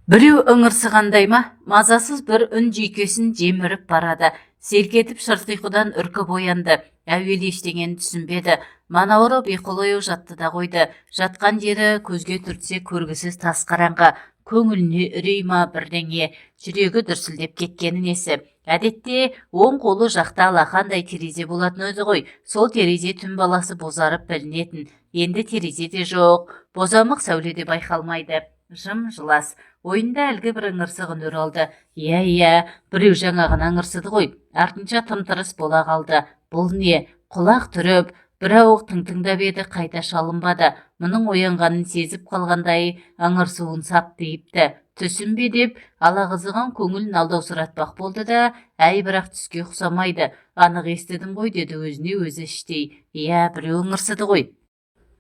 Біреу ыңырсығандай ма, мазасыз бір үн жүйкесін жеміріп барады. Селкетіп шырқиқыдан үркіп оянды. Әуелі ештеңені түсінбеді. Манауыры бейқолаяу жатты да қойды. Жатқан жері көзге түртсе көргісіз тас қараңғы. Көңіліне үрей ма бірдеңе, жүрегі дүрсілдеп кеткені несі. Әдетте оң қолы жақта алақандай терезе болатын өзі ғой. Сол терезе түн баласы бозарып білінетін. Енді терезе де жоқ, бозамық сәуле де байқалмайды. Жым-жылас. Ойында әлгі бір ыңырсық үн алды. Иә, біреу жаңағына ыңырсыды ғой. Артынша тым-тырыс бола қалды. Бұл не? Құлақ түріп, бір ауық тыңдап еді, қайта шалынбады. Мұның оянғанын сезіп қалғандай ыңырсуын сап дейіпті. Түсінбе деп, алағызыған көңілін алдаусыратпақ болды да, әй бірақ түске ұқсамайды. Анық естідім ғой деді өзіне өзі іштей. Иә, біреу ыңырсыды ғой.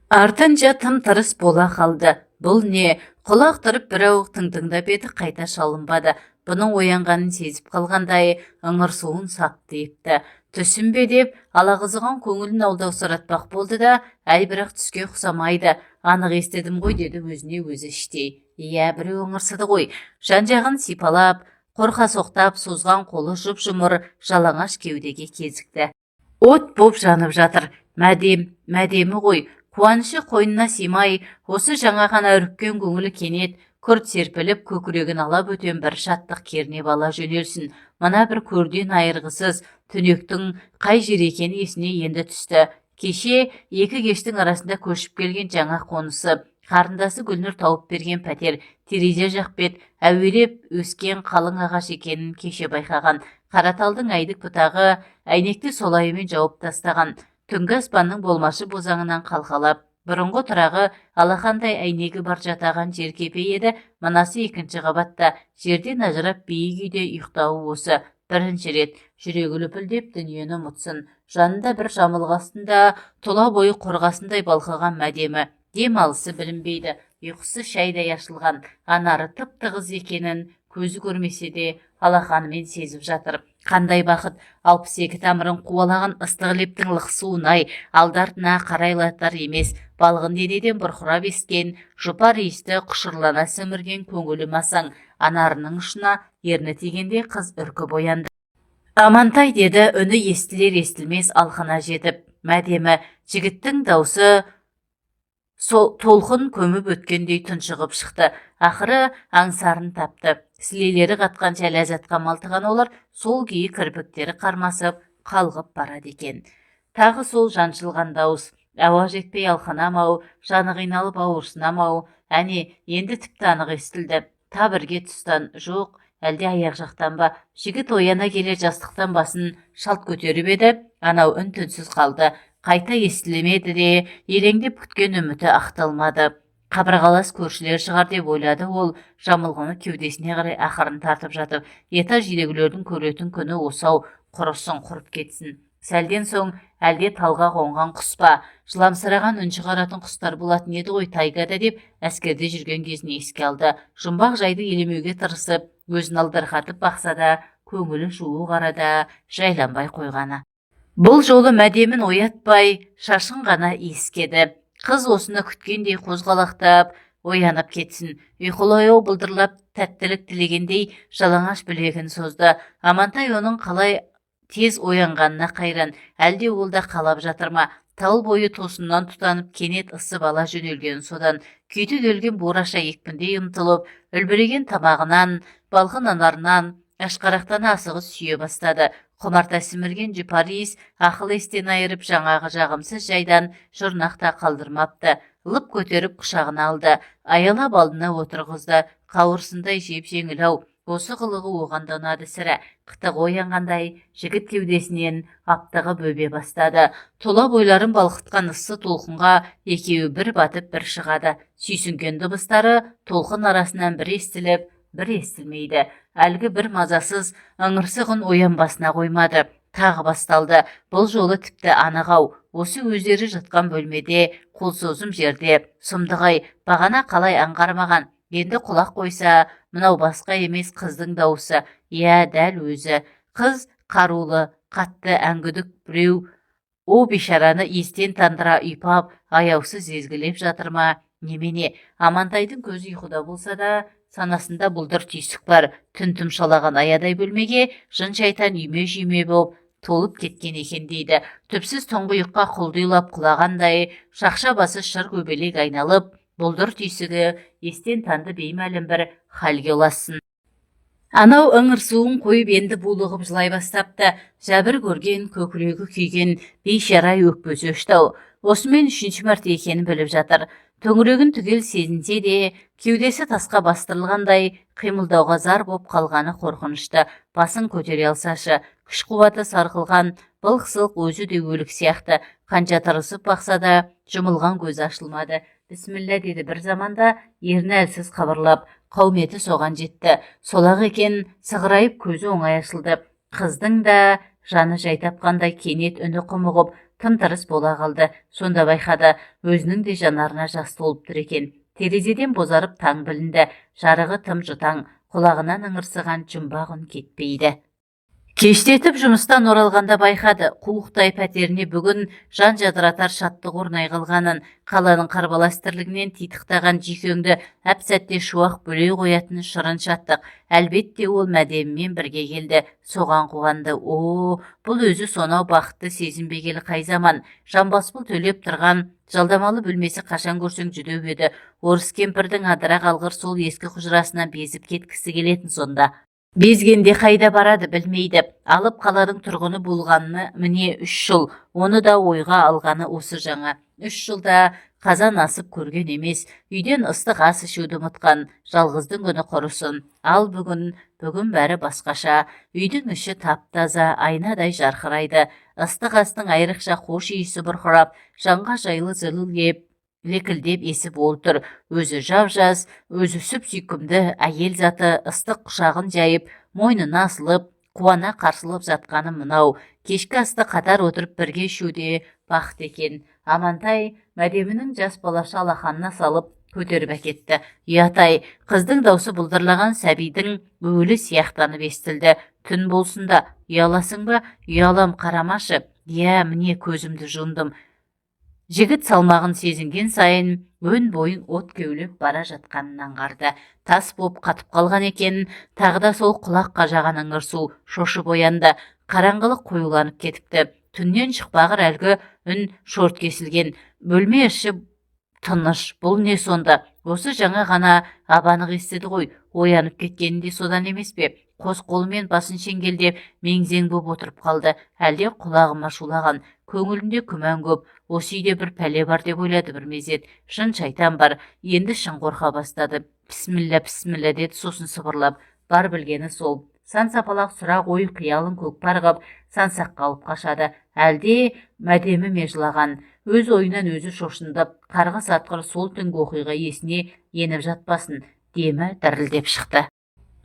Артынша тым-тырыс бола қалды. Бұл не? Құлақ тұрып бір ауық тыңдап еді, қайта шалынбады. Бұның оянғанын сезіп қалғандай ыңырсуын сап дейіпті. Түсінбе деп, алағызыған көңілін алдаусыратпақ болды да, әй бірақ түске ұқсамайды. Анық естідім ғой деді өзіне өзі іштей. Иә, біреу ыңырсыды ғой. Жан-жағын сипалап, қорқа соқтап, созған қолы жұп-жұмыр жалаңаш кеудеге кезікті. От боп жанып жатыр. Мәдемі ғой. Қуанышы қойнына симай, осы жаңа ғана үріккен көңілі кенет, күрт серпіліп, көкірегін ала бөтен бір шаттық кернеп ала жөнелсін. Мына бір көрден айырғысыз түнектің қай жер екені есіне енді түсті. Кеше екі кештің арасында көшіп келген жаңа қонысы, қарындасы Гүлнұр тауып берген пәтер, терезе жақ бет, әуелеп өскен қалың ағаш екенін кеше байқаған. Қараталдың айдық бұтағы әйнекті солайымен жауып тастаған. Түнгі аспанның болмашы бозаңынан қалқалап, бұрынғы тұрағы алақандай әйнегі бар жатаған жер кепе еді. Мынасы екінші қабатта, жерден ажырап биік үйде ұйықтауы осы. Бірінші рет жүрегі лүпілдеп дүниені ұмытсын. Жанында бір жамылғы астында тұла бойы қорғасындай балқыған мәдемі. Дем алысы білінбейді. Ұйқысы шайдай ашылған. Анары тып-тығыз екенін көзі көрмесе де алақанымен сезіп жатыр. Қандай бақыт, 62 тамырын қуалаған ыстық лептің лықсуын-ай, алды-артына қарайлатар емес, балғын денеден бұрқырап ескен, жұпар иісті құшырлана сіңірген көңілі масаң. Анарының ұшына ерні тигенде қыз үркіп оянды. Амантай деді, үні естілер-естілмес алқына жетіп. Мәдемі, жігіттің даусы толқын көміп өткендей тұншығып шықты. Ақыры аңсарын тапты. Сілелері қатқанша ләззатқа малтыған олар сол күйі кірпіктері қармасып қалғып барады екен. Тағы сол жаншылған дауыс. Ауа жетпей алқынам-ау, жаны қиналып ауырсынам-ау. Әне, енді тіпті анық естілді. Табірге тұстан, жоқ, әлде аяқ жақтан ба? Жігіт ояна келе жастықтан басын шалт көтеріп еді, анау үн түнсіз қалды. Қайта естілмеді де, елеңдеп күткен үміті ақталмады. Қабырғалас көршілер шығар деп ойлады ол, жамылғыны кеудесіне қарай ақырын тартып жатып. Етаж үйдегілердің көретін күні осау, құрысын құрып кетсін. Сәлден соң әлде талға қонған құс па, жыламсыраған үн шығаратын құстар болатын еді ғой тайгада деп әскерде жүрген кезін еске алды. Жұмбақ жайды елемеуге тырысып, өзін алдарқатып бақса да, көңілі жуық арада жайланбай қойғаны. Бұл жолы мәдемін оятпай, шашын ғана иіскеді. Қыз осыны күткендей қозғалақтап, оянып кетсін. Ұйқылаяу бұлдырлап, тәттілік тілегендей жалаңаш білегін созды. Амантай оның қалай тез оянғанына қайран. Әлде ол да қалап жатыр ма? Тал бойы тосыннан тұтанып, кенет ысып ала жөнелген содан. Күйті келген бураша екпіндей ұмтылып, үлбіреген тамағынан, балғын анарынан, ашқарақтан асығы сүйе бастады. Құмарта сімірген жұпар иіс ақыл естен айырып, жаңағы жағымсыз жайдан жұрнақта қалдырмапты. Лып көтеріп құшағына алды. Аялап алдына отырғызды. Қауырсындай жеп-жеңіл-ау. Осы қылығы оған да ұнады сірә. Қытығы оянғандай жігіт кеудесінен аптығы бөбе бастады. Тұла бойларын балқытқан ыссы толқынға екеуі бір батып бір шығады. Сүйсінген дыбыстары толқын арасынан бір естіліп, бір естілмейді. Әлгі бір мазасыз ыңырсығын оянбасына қоймады. Тағы басталды. Бұл жолы тіпті анық-ау. Осы өздері жатқан бөлмеде, қол созым жерде, сұмдық-ай, бағана қалай аңғармаған. Енді құлақ қойса, мынау басқа емес қыздың дауысы. Иә, дәл өзі. Қыз қарулы, қатты әңгүдік біреу. О бишараны естен тандыра ұйпап, аяусыз езгілеп жатыр ма? Немене, Амантайдың көзі ұйқыда болса да, санасында бұлдыр түйсік бар. Түн тұмшалаған аядай бөлмеге жын шайтан үйме-жүйме боп толып кеткен екен дейді. Түпсіз тұңғиыққа құлдилап құлағандай, шақша басы шыр көбелек айналып, бұлдыр түйсігі естен танды беймәлім бір халге ұлассын. Анау ыңыр суын қойып енді булығып жылай бастапты. Жәбір көрген, көкірегі күйген бейшара өкпесі өшті-ау. Осымен 3-ші мәрте екенін біліп жатыр. Төңірегін түгел сезінсе де, кеудесі тасқа бастырылғандай қимылдауға зар боп қалғаны қорқынышты. Басын көтере алсашы, күш-қуаты сарқылған, былқ-сылқ өзі де өлік сияқты. Қанша тырысып бақса да, жұмылған көзі ашылмады. Бісміллә деді бір заманда, ерні әлсіз қабырлап, қауметі соған жетті. Солақ екен, сығырайып көзі оңай ашылды. Қыздың да жаны жай тапқандай кенет үні құмығып, тым-тырыс бола қалды. Сонда байқады, өзінің де жанарына жас толып тұр екен. Терезеден бозарып таң білінді. Жарығы тым жұтаң, құлағынан ыңырсыған жұмбақ үн кетпейді. Кештетіп жұмыстан оралғанда байқады, қуықтай пәтеріне бүгін жан жадыратар шаттық орнай қалғанын, қаланың қарбалас тірлігінен титықтаған жүйкеңді әп-сәтте шуақ бөлей қоятын шырын шаттық. Әлбетте ол мәдемімен бірге келді, соған қуанды. Бұл өзі сонау бақытты сезінбегелі қай заман. Жамбаспыл төлеп тұрған жалдамалы бөлмесі қашан көрсең жүдеу еді. Орыс кемпірдің адыра қалғыр сол ескі құжырасына безіп кеткісі келетін сонда. Безгенде қайда барады білмейді. Алып қаланың тұрғыны болғанына міне 3 жыл, оны да ойға алғаны осы жаңа. 3 жылда қазан асып көрген емес, үйден ыстық ас ішуді ұмытқан, жалғыздың күні құрысын. Ал бүгін бәрі басқаша. Үйдің іші тап-таза, айнадай жарқырайды. Ыстық астың айрықша хош иісі бұрқырап, жанға жайлы зыл кеп, лекілдеп есіп ол тұр. Өзі жап-жас, өзі сүп-сүйкімді әйел заты ыстық құшағын жайып, мойнына асылып, қуана қарсылып жатқаны мынау. Кешкі асты қатар отырып бірге ішуде бақыт екен. Амантай мәдемінің жас балаша алақанына салып көтеріп әкетті. Ұятай, қыздың даусы бұлдырлаған сәбидің өлі сияқтанып естілді. Түн болсында, ұяласың ба? Ұялам, қарамашы. Иә, міне көзімді жұмдым. Жігіт салмағын сезінген сайын өн бойын от кеулеп бара жатқанын аңғарды. Тас боп қатып қалған екен, тағы да сол құлақ қажаған ыңырсу шошып оянды. Қараңғылық қоюланып кетіпті. Түннен шықпағыр әлгі үн шорт кесілген. Бөлме іші тыныш. Бұл не сонда? Осы жаңа ғана абанық естіді ғой. Оянып кеткенінде содан емес пе? Қос қолымен басын шеңгелдеп меңзең боп отырып қалды. Әлде құлағыма шулаған. Көңілінде күмән көп. Осы үйде бір пәле бар деп ойлады бір мезет. Жын шайтан бар. Енді шын қорқа бастады. Бісміллә, бісміллә деді сосын сыбырлап. Бар білгені сол. Сан-сапалақ сұрақ ой қиялын көкпар қып, сансаққа алып қашады. Әлде мәдемі ме жылаған. Өз ойынан өзі шошындап, қарғыс атқыр сол түнгі оқиға есіне еніп жатпасын. Демі дірілдеп шықты.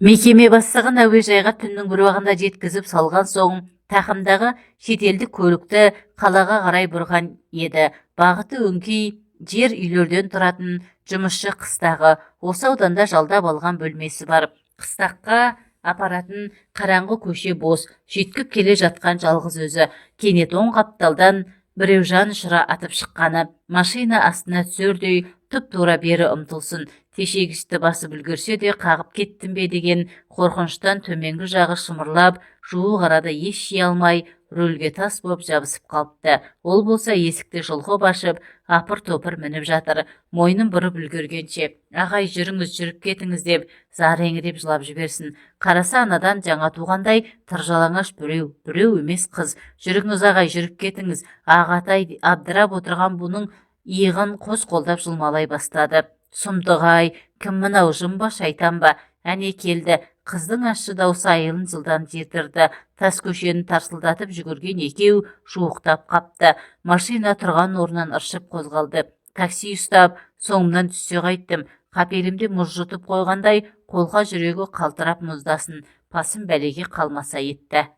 Мекеме бастығын әуежайға түннің бір уағында жеткізіп салған соң, тақымдағы шетелдік көлікті қалаға қарай бұрған еді. Бағыты өңкей жер үйлерден тұратын жұмысшы қыстағы. Осы ауданда жалдап алған бөлмесі бар. Қыстаққа апаратын қараңғы көше бос. Жеткіп келе жатқан жалғыз өзі. Кенет оң қапталдан біреу жан ұшыра атып шыққаны. Машина астына түсердей тұп-тура бері ұмтылсын. Тешегішті басып үлгерсе де қағып кеттім бе деген қорқыныштан төменгі жағы шымырлап, жуық арада еш жей алмай, рөлге тас боп жабысып қалыпты. Ол болса есікті жұлғып ашып, апыр-топыр мініп жатыр. Мойнын бұрып үлгергенше, ағай жүріңіз, жүріп кетіңіз деп, зар еңіреп жылап жіберсін. Қараса анадан жаңа туғандай тыржалаңаш біреу емес қыз. Жүріңіз ағай, жүріп кетіңіз. Ағатай абдырап отырған бұның иығын қос қолдап жылмалай бастады. Сұмдық-ай, кім мынау, жын ба, шайтан ба? Әне келді. Қыздың ащы даусы айылын жылдан жетірді. Тас көшені тарсылдатып жүгірген екеу жуықтап қапты. Машина тұрған орнынан ыршып қозғалды. Такси ұстап, соңымнан түссе қайттым. Қапелімде мұз жұтып қойғандай, қолға жүрегі қалтырап мұздасын. Пасым бәлеге қалмаса етті.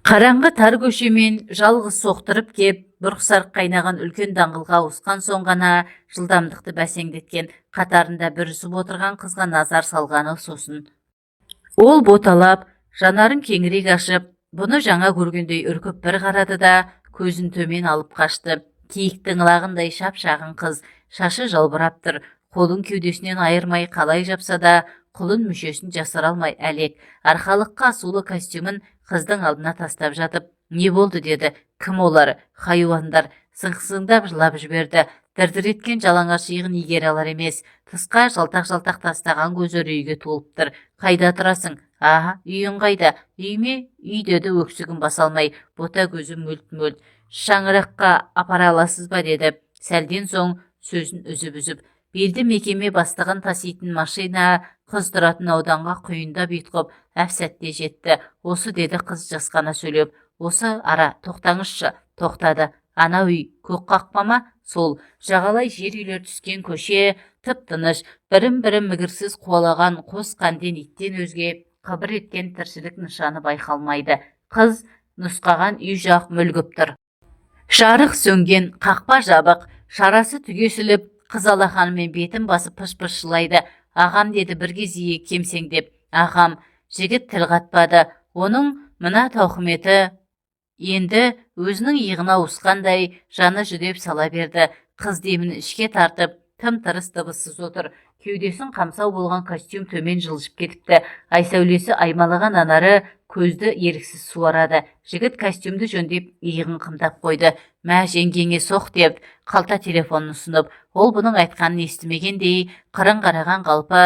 Қараңғы тар көшемен жалғыз соқтырып кеп, бұрқ-сарқ қайнаған үлкен даңғылға ауысқан соң ғана жылдамдықты бәсеңдеткен, қатарында бүрісіп отырған қызға назар салғаны сосын. Ол боталап, жанарын кеңірек ашып, бұны жаңа көргендей үркіп бір қарады да, көзін төмен алып қашты. Киіктің лағындай шап-шағын қыз, шашы жалбырап тұр, қолын кеудесінен айырмай қалай жапса да құлын мүшесін жасыра алмай әлек. Арқалыққа асулы костюмін қыздың алдына тастап жатып, не болды деді. Кім олар? Хайуандар. Сыңсыңдап жылап жіберді. Дірдір еткен жалаңаш иығын игере алар емес. Тысқа жалтақ-жалтақ тастаған көзі үрейге толып тұр. Қайда тұрасың? Аха, үйің қайда? Үй ме? Үй деді өксігін баса алмай. Бота көзі мөлт-мөлт. Шаңыраққа апара аласыз ба деді. Сәлден соң сөзін үзіп-үзіп. Белді мекеме бастығын таситын машина қыз тұратын ауданға құйындап ұйтқып әп сәтте жетті. Осы деді қыз жасқана сөйлеп. Осы ара, тоқтаңызшы. Тоқтады. Ана үй, көк қақпа ма? Сол. Жағалай жер үйлер түскен көше, тып-тыныш, бірін-бірі мігірсіз қуалаған қос қанден иттен өзге қыбыр еткен тіршілік нышаны байқалмайды. Қыз нұсқаған үй жақ мүлгіп тұр. Жарық сөнген, қақпа жабық, шарасы түгесіліп, қыз алақанымен бетін басып пыш-пыш жылайды. Ағам деді бір кезие кемсеңдеп. Ағам. Жігіт тіл қатпады. Оның мына тауқыметі енді өзінің иығына ауысқандай жаны жүдеп сала берді. Қыз демін ішке тартып, тым-тырыс дыбыссыз отыр. Кеудесін қамсау болған костюм төмен жылжып кетіпті. Ай сәулесі аймалаған анары көзді еріксіз суарады. Жігіт костюмді жөндеп иығын қымтап қойды. Мә, жеңгеңе соқ деп қалта телефонын ұсынып, ол бұның айтқанын естімегендей қырын қараған қалпы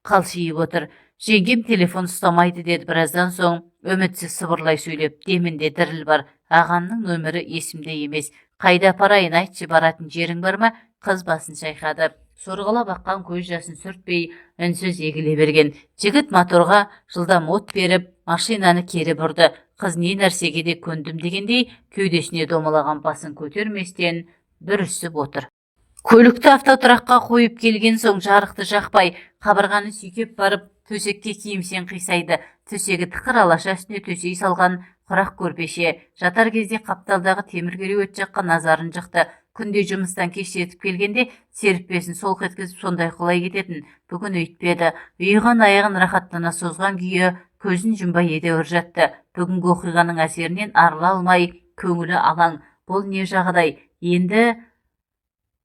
қалшиып отыр. Жеңгем телефон ұстамайды деді біраздан соң, үмітсіз сыбырлай сөйлеп. Демінде діріл бар. Ағамның нөмірі есімде емес. Қайда апарайын, айтшы, баратын жерің бар ма? Қыз басын шайқады. Сорғалап аққан көз жасын сүртпей үнсіз егіле берген. Жігіт моторға жылдам от беріп, машинаны кері бұрды. Қыз не нәрсеге де көндім дегендей кеудесіне домалаған басын көтерместен бүрісіп отыр. Көлікті автотұраққа қойып келген соң жарықты жақпай, қабырғаны сүйкеп барып, төсекке киімсен қисайды. Төсегі тықыр алаша үстіне төсей салған құрақ көрпеше. Жатар кезде қапталдағы темір кереует жаққа назарын жықты. Күнде жұмыстан кеш жетіп келгенде серіппесін солқ еткізіп сондай құлай кететін. Бүгін өйтпеді. Ұйыған аяғын рахаттана созған күйі көзін жұмбай едәуір жатты. Бүгінгі оқиғаның әсерінен арыла алмай, көңілі алаң. Бұл не жағдай? Енді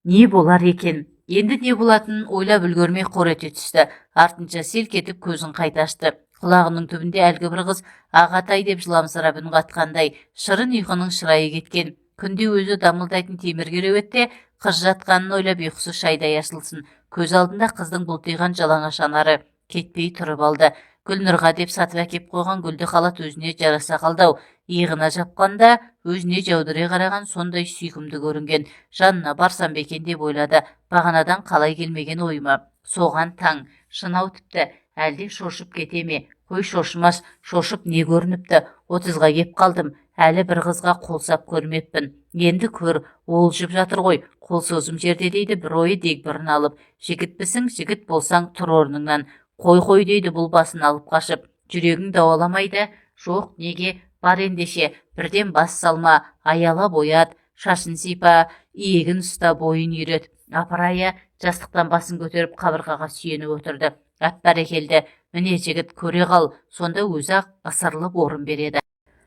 не болар екен? Енді не болатынын ойлап үлгермей қор ете түсті. Артынша селк етіп көзін қайта ашты. Құлағының түбінде әлгі бір қыз ағатай деп жыламсырап үн қатқандай. Шырын ұйқының шырайы кеткен. Күнде өзі дамылдайтын темір кереуетте қыз жатқанын ойлап ұйқысы шайдай ашылсын. Көз алдында қыздың бұлтиған жалаңаш анары кетпей тұрып алды. Гүлнұрға деп сатып әкеп қойған гүлді халат өзіне жараса қалдау. Иығына жапқанда өзіне жаудыре қараған сондай сүйкімді көрінген. Жанына барсам бекен деп ойлады. Бағанадан қалай келмеген ойыма. Соған таң. Шынау тіпті. Әлде шошып кете ме? Қой шошымас, шошып не көрініпті? 30-ға кеп қалдым. Әлі бір қызға қолсап көрмеппін. Енді көр, олжып жатыр ғой. Қол созым жерде дейді бір ойы дегбірін алып. Жігітпісің, жігіт болсаң тұр орныңнан. Қой дейді бұл басын алып қашып. Жүрегің дауаламайды? Жоқ, неге? Бар ендеше, бірден бас салма, аяла боят, шашын сипа, иегін ұста, бойын үйрет. Апырая, жастықтан басын көтеріп қабырғаға сүйеніп отырды. Ат бәрекелді. Міне жігіт, көре қал, сонда өзі-ақ ысырылып орын береді.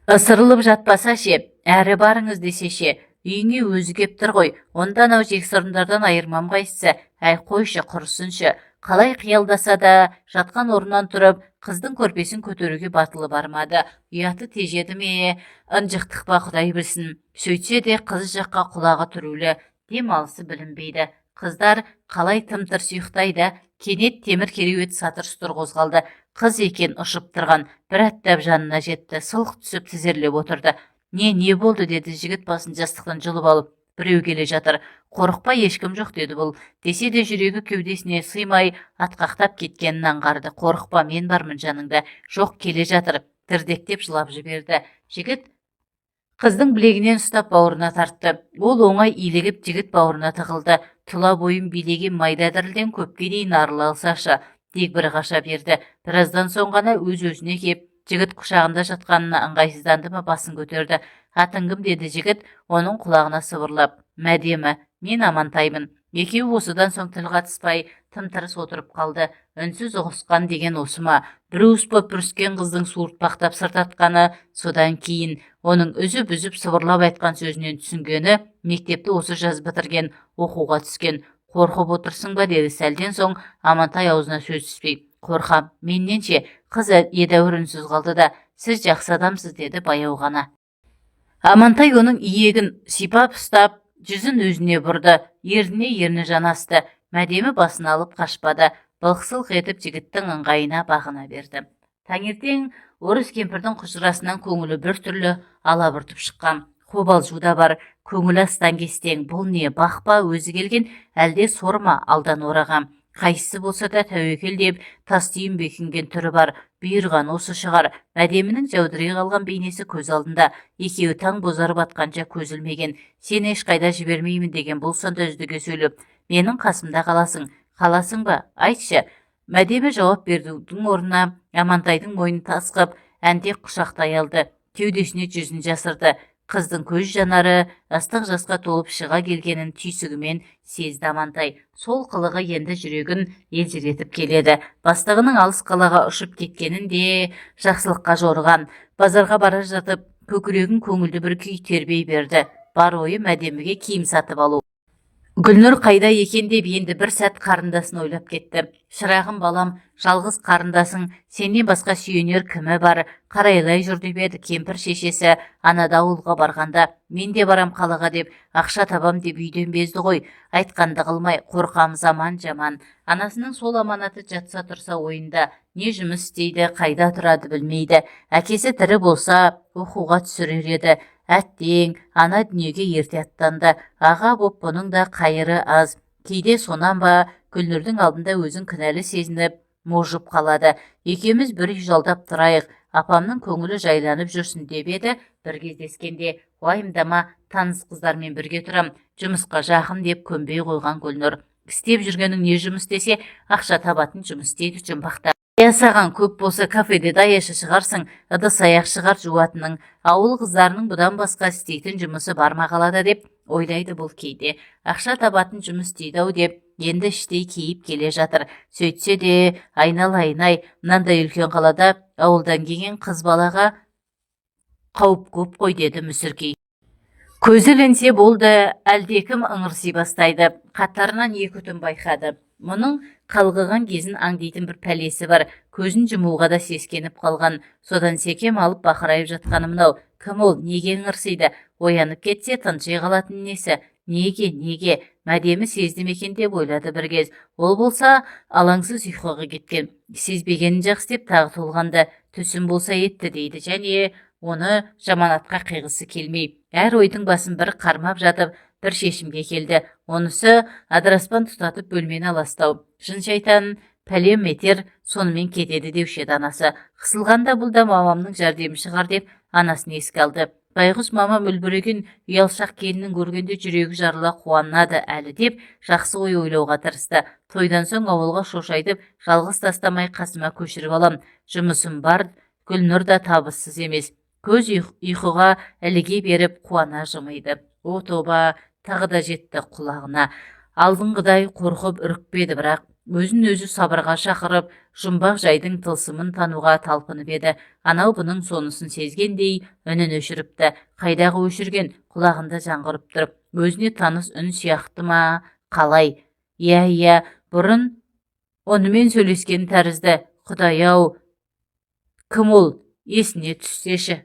Ысырылып жатпаса ше, әрі барыңыз десе ше, үйіңе өзі кеп тұр ғой, онда анау жексұрындардан айырмам қайсысы? Әй қойшы, құрысыншы. Қалай қиялдаса да жатқан орнынан тұрып, қыздың көрпесін көтеруге батылы бармады. Ұяты тежеді ме, ынжықтық па құдай білсін. Сөйтсе де қыз жаққа құлағы түрулі, дем алысы білінбейді. Қыздар қалай тым-тырс ұйықтайды? Кенет темір кереует сатыр-сұтыр қозғалды. Қыз екен ұшып тұрған, бір аттап жанына жетті, сылқ түсіп тізерлеп отырды. Не болды деді жігіт басын жастықтан жұлып алып. Біреу келе жатыр. Қорықпа, ешкім жоқ деді бұл. Десе де жүрегі кеудесіне сыймай атқақтап кеткенін аңғарды. Қорықпа, мен бармын жаныңда. Жоқ, келе жатыр. Дірдектеп жылап жіберді. Жігіт қыздың білегінен ұстап бауырына тартты. Ол оңай илігіп жігіт бауырына тығылды. Тұла бойын билеген майда дірілден көпке дейін арыла алсашы. Дегбірі қаша берді. Біраздан соң ғана өз-өзіне кеп жігіт құшағында жатқанына ыңғайсызданды ма, басын көтерді. Атың кім деді жігіт, оның құлағына сыбырлап. Мәдемі, мен Амантаймын. Екеуі осыдан соң тіл қатыспай тым-тырыс отырып қалды. Үнсіз ұғысқан деген осы ма? Бір уыс боп бүріскен қыздың суыртпақтап сыртатқаны, содан кейін оның үзіп-үзіп сыбырлап айтқан сөзінен түсінгені, мектепті осы жаз бітірген, оқуға түскен. Қорқып отырсың ба деді сәлден соң Амантай аузына сөз түспей. Қорқам, менен ше, қыз едәуір үнсіз қалды да, сіз жақсы адамсыз деді баяу ғана. Амантай оның иегін сипап ұстап, жүзін өзіне бұрды, ерніне ерні жанасты, мәдемі басын алып қашпады, былқ-сылқ етіп жігіттің ыңғайына бағына берді. Таңертең орыс кемпірдің құжырасынан көңілі біртүрлі алабұртып шыққан. Қобалжу да бар, көңілі астан кестең, бұл не, бақпа өзі келген, әлде сорма алдан орағам. Қайсысы болса да тәуекел деп тастүйін бекінген түрі бар, бұйырған осы шығар. Мәдемінің жәудірей қалған бейнесі көз алдында, екеуі таң бозарып атқанша көз ілмеген. Сен ешқайда жібермеймін деген бұл сонда үздіге сөйлеп, менің қасымда қаласың ба, айтшы. Мәдемі жауап берудің орнына Амантайдың мойнын тасқып, әнтек құшақтай алды, кеудесіне жүзін жасырды. Қыздың көз жанары ыстық жасқа толып шыға келгенін түйсігімен сезді Амантай. Сол қылығы енді жүрегін елжіретіп келеді. Бастығының алыс қалаға ұшып кеткенін де жақсылыққа жорыған. Базарға бара жатып, көкірегін көңілді бір күй тербей берді. Бар ойы Мәдеміге киім сатып алу. Гүлнұр қайда екен деп енді бір сәт қарындасын ойлап кетті. Шырағым балам, жалғыз қарындасың, сенен басқа сүйенер кімі бар? Қарайлай жүр деп еді кемпір шешесі анада ауылға барғанда, мен де барам қалаға деп, ақша табам деп үйден безді ғой. Айтқанды қылмай, қорқамыз аман жаман. Анасының сол аманаты жатса тұрса ойында, не жұмыс істейді, қайда тұрады білмейді. Әкесі тірі болса, оқуға түсірер еді. Әттең, ана дүниеге ерте аттанды. Аға боп бұның да қайыры аз. Кейде сонан ба, Гүлнұрдың алдында өзін кінәлі сезініп, можып қалады. Екеуміз бір үй жалдап тұрайық, апамның көңілі жайланып жүрсін деп еді. Бір кездескенде, уайымдама, таныс қыздармен бірге тұрам, жұмысқа жақын деп көнбей қойған Гүлнұр. Істеп жүргенің не жұмыс десе, ақша табатын жұмыс дейді жұмбақта. Саған көп болса кафеде даяшы шығарсың, ыдыс-аяқ шығар жуатының. Ауыл қыздарының бұдан басқа істейтін жұмысы бар ма қалада деп ойлайды бұл кейде. Ақша табатын жұмыс дейді ау деп, енді іштей кейіп келе жатыр. Сөйтсе де, айналайын-ай, мынандай үлкен қалада ауылдан келген қыз балаға қауіп көп қой деді мүсіркей. Көзі ілінсе болды, әлдекім ыңырси бастайды. Қатарынан екі түн байқады. Мұның қалғыған кезін аңдейтін бір пәлесі бар. Көзін жұмуға да сескеніп қалған. Содан секем алып бақырайып жатқаны мынау. Кім ол, неге ыңырсиды? Оянып кетсе тынши қалатын несі? Неге? Мәдемі сезді ме екен деп ойлады бір кез. Ол болса алаңсыз ұйқыға кеткен. Сезбегенін жақсы деп тағы толғанды. Түсім болса етті дейді, және оны жаманатқа қиғысы келмей. Әр ойдың басын бір қармап жатып, бір шешімге келді. Онысы адыраспан тұтатып бөлмені аластау. Жын шайтан пәлем етер, сонымен кетеді деуші еді анасы. Қысылғанда бұл да мамамның жәрдемі шығар деп анасын еске алды. Байғұс мамам үлбіреген ұялшақ келінін көргенде жүрегі жарыла қуанады әлі деп жақсы ой ойлауға тырысты. Тойдан соң ауылға шошайтып, жалғыз тастамай қасыма көшіріп алам. Жұмысым бар, Гүлнұр да табыссыз емес. Көз ұйқыға іліге беріп қуана жымиды. О тоба, тағы да жетті құлағына. Алдыңғыдай қорқып үрікпеді, бірақ өзін өзі сабырға шақырып, жұмбақ жайдың тылсымын тануға талпынып еді. Анау бұның сонысын сезгендей үнін өшіріпті. Қайдағы өшірген, құлағында жаңғырып тұрып, өзіне таныс үн сияқты ма, қалай? Иә, бұрын онымен сөйлескен тәрізді. Құдай-ау, кім ол? Есіне түссеші.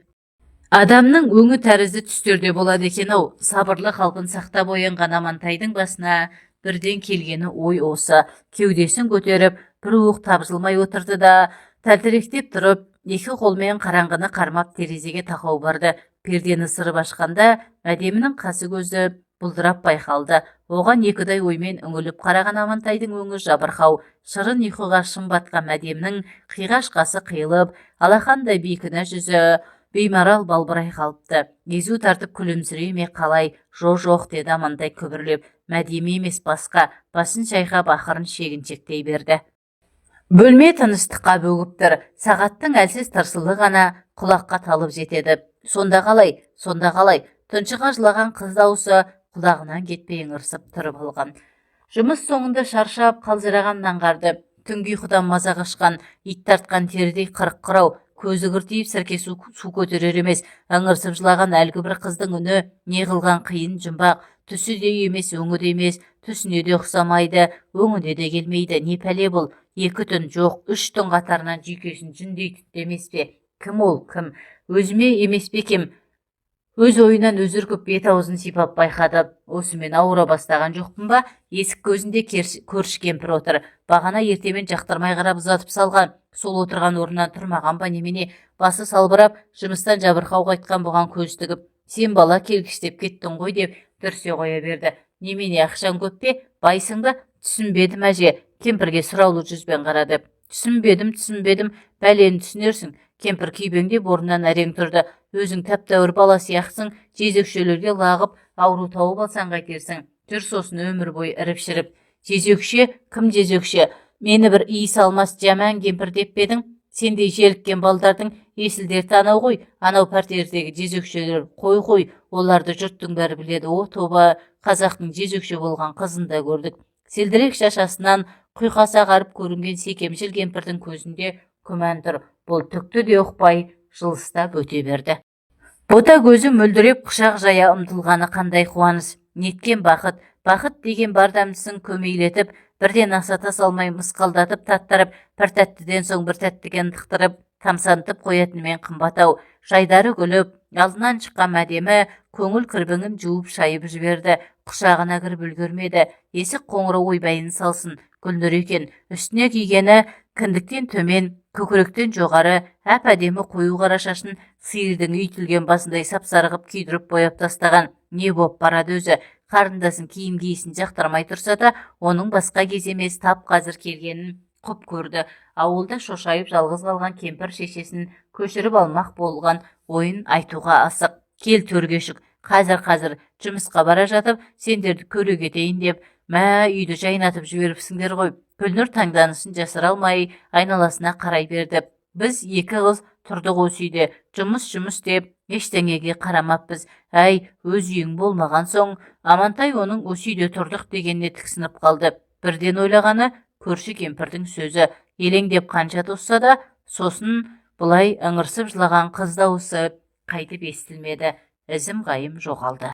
Адамның өңі тәрізді түстерде болады екен ау. Сабырлы халқын сақтап оянған Амантайдың басына бірден келгені ой осы. Кеудесін көтеріп, бір уық табжылмай отырды да, тәлтіректеп тұрып, екі қолмен қараңғыны қармап терезеге тақау барды. Пердені сырып ашқанда, Мәдемінің қасы көзі бұлдырап байқалды. Оған екідай оймен үңіліп қараған Амантайдың өңі жабырқау. Шырын ұйқыға шым батқан Мәдемнің қиғаш қасы қиылып, алақандай бейкүнә жүзі беймарал балбырай қалыпты. Езу тартып күлімсірей ме қалай? Жоқ деді Амантай күбірлеп. Мәдеме емес басқа, басын шайқап ақырын шегіншектей берді. Бөлме тыныштыққа бөгіп тұр. Сағаттың әлсіз тырсылы ғана құлаққа талып жетеді. Сонда қалай? Тұншыға жылаған қыз дауысы құлағынан кетпей ыңырсып тұрып алған. Жұмыс соңында шаршап қалжыраған аңғарды. Түнгі ұйқыдан маза қашқан, ит тартқан терідей қырық қырау, көзі кіртиіп сірке су көтерер емес, ыңырсып жылаған әлгі бір қыздың үні не қылған қиын жұмбақ, Түсі де емес, өңі де емес, түсіне де ұқсамайды, өңіне де келмейді. Не пәле бұл? 2 түн жоқ, 3 түн қатарынан жүйкесін жүндей түтті емес пе? Кім ол, кім? Өзіме емес пе кем? Өз ойынан өз үркіп бет-аузын сипап байқады. Осымен ауыра бастаған жоқпын ба? Есік көзінде көрші кемпір отыр. Бағана ертемен жақтырмай қарап ұзатып салған. Сол отырған орнынан тұрмаған ба немене? Басы салбырап, жұмыстан жабырқау қайтқан бұған көз тігіп, сен бала келгіштеп кеттің ғой деп дүрсе қоя берді. Немене, ақшаң көп пе? Байсың ба? Түсінбедім әже. Кемпірге сұраулы жүзбен қарады. Түсінбедім, бәлені түсінерсің. Кемпір күйбеңдеп орнынан әрең тұрды. Өзің тәп-тәуір бала сияқтысың, жезөкшелерге лағып, ауру тауып алсаң қайтерсің. Жүр сосын өмір бойы іріп-шіріп. Жезөкше? Кім жезөкше? Мені бір иіс алмас жаман кемпір деп пе едің? Сендей желіккен балдардың есілдер анау ғой, анау партердегі жезөкшелер. Қой, оларды жұрттың бәрі біледі. О, тоба, қазақтың жезөкше болған қызын да көрдік. Селдірек шашасынан құйқаса қарып көрінген секемшіл кемпірдің көзінде күмән тұр. Бұл түкті де ұқпай, жылыстап өте берді. Бота көзі мөлдіреп құшақ жая ұмтылғаны қандай қуаныш. Неткен бақыт, бақыт деген бардамысын көмейлетіп, бірден асата салмай мысқалдатып таттырып, бір тәттіден соң бір тәттіге ынтықтырып, тамсантып қоятынымен қымбат-ау. Жайдары күліп, алдынан шыққан әдемі, көңіл кірбіңін жуып шайып жіберді. Құшағына кіріп үлгермеді. Есік қоңырау ойбайын салсын. Гүлнұр екен, үстіне кигені кіндіктен төмен, көкіректен жоғары, әп-әдемі қою қара шашын сиырдың үйтілген басындай сап-сарғып күйдіріп бояп тастаған. Не боп барады өзі? Қарындасын киім киісін жақтырмай тұрса да, оның басқа кез емес тап қазір келгенін құп көрді. Ауылда шошайып жалғыз қалған кемпір шешесін көшіріп алмақ болған ойын айтуға асық. Кел төрге шық, қазір жұмысқа бара жатып, сендерді көре кетейін деп, мә, үйді жайнатып жіберіпсіңдер ғой. Гүлнұр таңданысын жасыра алмай айналасына қарай берді. Біз 2 қыз тұрдық осы үйде, жұмыс деп, ештеңеге қарамаппыз. Әй, өз үйің болмаған соң, Амантай оның осы үйде тұрдық дегеніне тіксініп қалды. Бірден ойлағаны көрші кемпірдің сөзі. Елеңдеп қанша тосса да, сосын бұлай ыңырсып жылаған қыз дауысы қайтып естілмеді. Ізім қайым жоғалды.